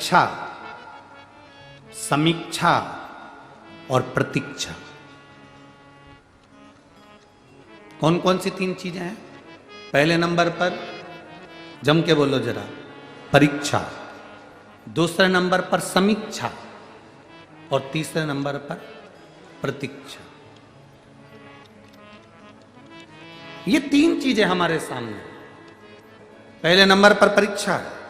परीक्षा, समीक्षा और प्रतीक्षा। कौन कौन सी तीन चीजें हैं? पहले नंबर पर जम के बोलो जरा, परीक्षा। दूसरे नंबर पर समीक्षा और तीसरे नंबर पर प्रतीक्षा। ये तीन चीजें हमारे सामने। पहले नंबर पर परीक्षा है।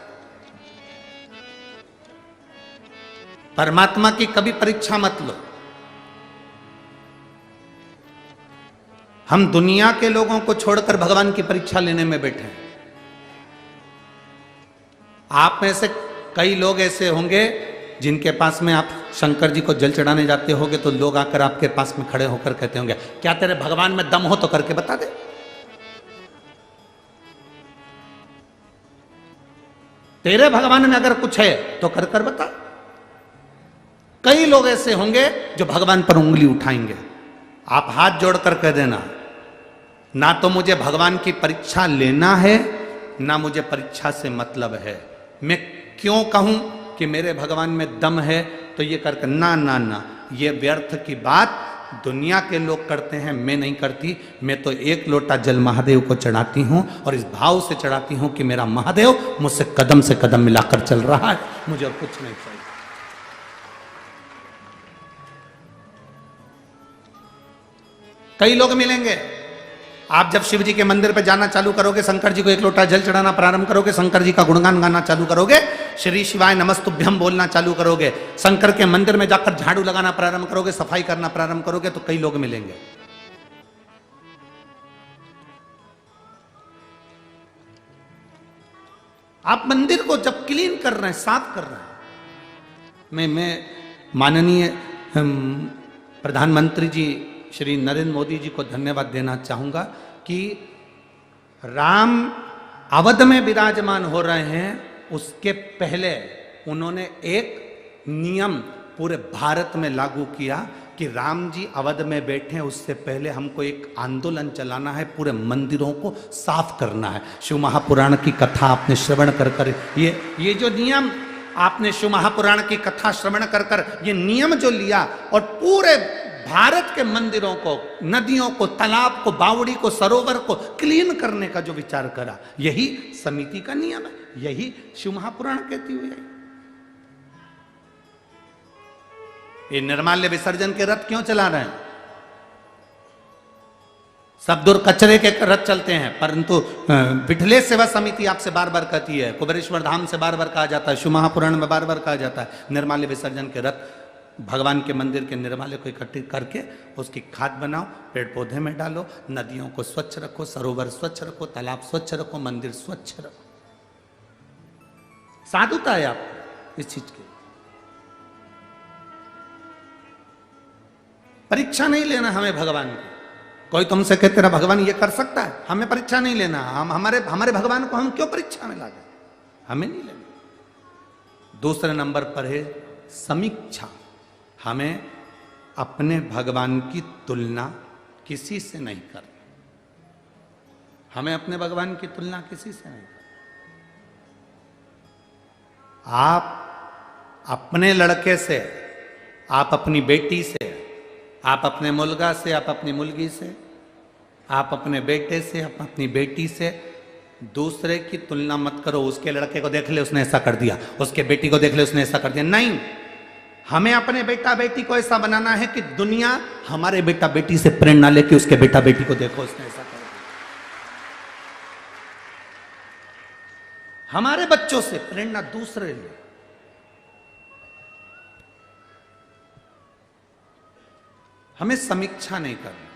परमात्मा की कभी परीक्षा मत लो। हम दुनिया के लोगों को छोड़कर भगवान की परीक्षा लेने में बैठे हैं। आप में से कई लोग ऐसे होंगे जिनके पास में आप शंकर जी को जल चढ़ाने जाते होगे तो लोग आकर आपके पास में खड़े होकर कहते होंगे, क्या तेरे भगवान में दम हो तो करके बता दे। तेरे भगवान में अगर कुछ है तो कर कर बता। कई लोग ऐसे होंगे जो भगवान पर उंगली उठाएंगे। आप हाथ जोड़कर कह देना, ना तो मुझे भगवान की परीक्षा लेना है, ना मुझे परीक्षा से मतलब है। मैं क्यों कहूं कि मेरे भगवान में दम है तो ये करके ना ना ना, ये व्यर्थ की बात दुनिया के लोग करते हैं, मैं नहीं करती। मैं तो एक लोटा जल महादेव को चढ़ाती हूं और इस भाव से चढ़ाती हूं कि मेरा महादेव मुझसे कदम से कदम मिलाकर चल रहा है, मुझे और कुछ नहीं चाहिए। कई लोग मिलेंगे, आप जब शिव जी के मंदिर पे जाना चालू करोगे, शंकर जी को एक लोटा जल चढ़ाना प्रारंभ करोगे, शंकर जी का गुणगान गाना चालू करोगे, श्री शिवाय नमस्तुभ्यम बोलना चालू करोगे, शंकर के मंदिर में जाकर झाड़ू लगाना प्रारंभ करोगे, सफाई करना प्रारंभ करोगे, तो कई लोग मिलेंगे। आप मंदिर को जब क्लीन कर रहे हैं, साफ कर रहे हैं, मैं माननीय प्रधानमंत्री जी श्री नरेंद्र मोदी जी को धन्यवाद देना चाहूंगा कि राम अवध में विराजमान हो रहे हैं, उसके पहले उन्होंने एक नियम पूरे भारत में लागू किया कि राम जी अवध में बैठे, उससे पहले हमको एक आंदोलन चलाना है, पूरे मंदिरों को साफ करना है। शिव महापुराण की कथा आपने श्रवण कर ये जो नियम आपने शिव महापुराण की कथा श्रवण कर ये नियम जो लिया और पूरे भारत के मंदिरों को, नदियों को, तालाब को, बावड़ी को, सरोवर को क्लीन करने का जो विचार करा, यही समिति का नियम है, यही शिव महापुराण कहती हुई है। ये निर्माल्य विसर्जन के रथ क्यों चला रहे हैं? सब दूर कचरे के रथ चलते हैं, परंतु विठले सेवा समिति आपसे बार बार कहती है, कुबेरेश्वर धाम से बार बार कहा जाता है, शिव महापुराण में बार बार कहा जाता है, निर्माल्य विसर्जन के रथ भगवान के मंदिर के निर्माल्य को इकट्ठित करके उसकी खाद बनाओ, पेड़ पौधे में डालो, नदियों को स्वच्छ रखो, सरोवर स्वच्छ रखो, तालाब स्वच्छ रखो, मंदिर स्वच्छ रखो। साधुता है आपको इस चीज की। परीक्षा नहीं लेना हमें भगवान की। कोई तुमसे कहते तेरा भगवान ये कर सकता है, हमें परीक्षा नहीं लेना। हम हमारे भगवान को हम क्यों परीक्षा में लागे, हमें नहीं लेना। दूसरे नंबर पर है समीक्षा। हमें अपने भगवान की तुलना किसी से नहीं करनी। हमें अपने भगवान की तुलना किसी से नहीं करनी। आप अपने लड़के से, आप अपनी बेटी से, आप अपने मुलगा से, आप अपनी मुलगी से, आप अपने बेटे से, आप अपनी बेटी से दूसरे की तुलना मत करो। उसके लड़के को देख ले उसने ऐसा कर दिया, उसके बेटी को देख ले उसने ऐसा कर दिया। नहीं, हमें अपने बेटा बेटी को ऐसा बनाना है कि दुनिया हमारे बेटा बेटी से प्रेरणा लेके उसके बेटा बेटी को देखो उसने ऐसा कर दिया। हमारे बच्चों से प्रेरणा दूसरे ले। हमें समीक्षा नहीं करना।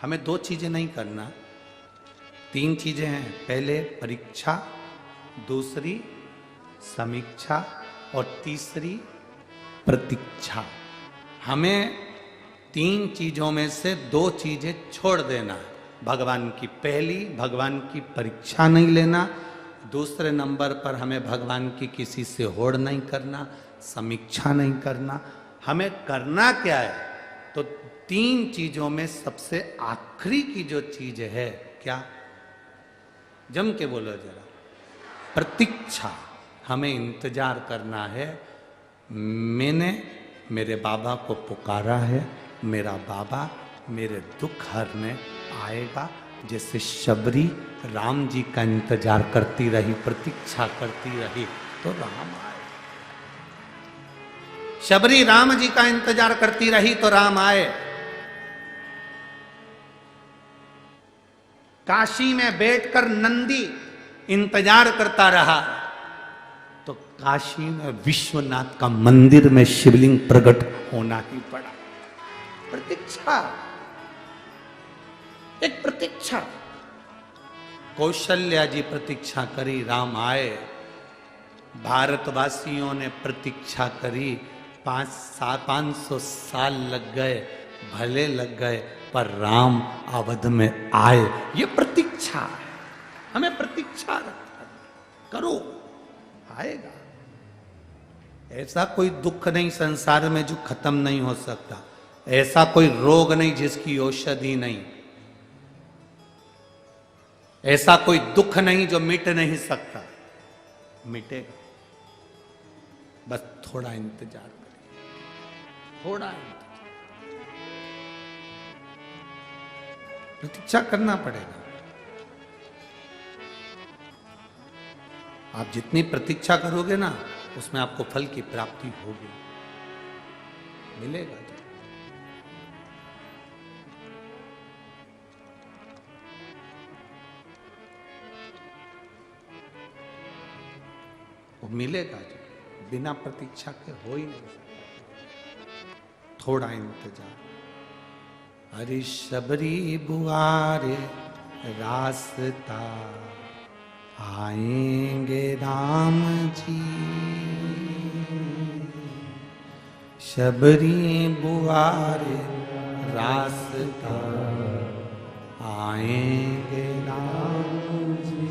हमें दो चीजें नहीं करना, तीन चीजें हैं। पहले परीक्षा, दूसरी समीक्षा और तीसरी प्रतीक्षा। हमें तीन चीजों में से दो चीजें छोड़ देना है। भगवान की पहली, भगवान की परीक्षा नहीं लेना। दूसरे नंबर पर हमें भगवान की किसी से होड़ नहीं करना, समीक्षा नहीं करना। हमें करना क्या है? तो तीन चीजों में सबसे आखिरी की जो चीज है, क्या? जम के बोलो जरा, प्रतीक्षा। हमें इंतजार करना है। मैंने मेरे बाबा को पुकारा है, मेरा बाबा मेरे दुख हरने आएगा। जैसे शबरी राम जी का इंतजार करती रही, प्रतीक्षा करती रही, तो राम आए। शबरी राम जी का इंतजार करती रही तो राम आए। काशी में बैठकर नंदी इंतजार करता रहा तो काशी में विश्वनाथ का मंदिर में शिवलिंग प्रकट होना ही पड़ा। प्रतीक्षा, एक प्रतीक्षा। कौशल्या जी प्रतीक्षा करी, राम आए। भारतवासियों ने प्रतीक्षा करी, 500 साल लग गए, भले लग गए, पर राम अवध में आए। ये प्रतीक्षा है, हमें प्रतीक्षा करो, आएगा। ऐसा कोई दुख नहीं संसार में जो खत्म नहीं हो सकता, ऐसा कोई रोग नहीं जिसकी औषधि नहीं, ऐसा कोई दुख नहीं जो मिट नहीं सकता। मिटेगा, बस थोड़ा इंतजार करिए, थोड़ा इंतजार, प्रतीक्षा करना पड़ेगा। आप जितनी प्रतीक्षा करोगे ना, उसमें आपको फल की प्राप्ति होगी, मिलेगा। वो मिलेगा जो, बिना प्रतीक्षा के हो ही नहीं सकता। थोड़ा इंतजार। हरि शबरी बुआरे रास्ता, आएंगे राम जी। शबरी बुआरे रास्ता, आएंगे राम जी।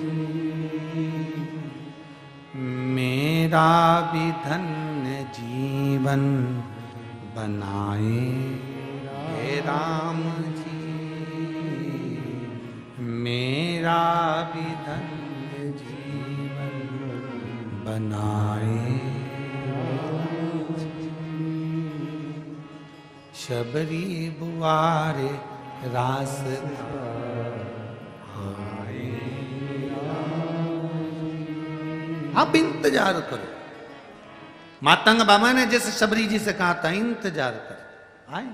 मेरा भी धन्य जीवन बनाएंगे राम जी। मेरा भी धन्य जीवन बनाए राम जी। शबरी बुआरे रास्ता, अब इंतजार करो। मातंग बाबा ने जैसे शबरी जी से कहा था, इंतजार कर, आए।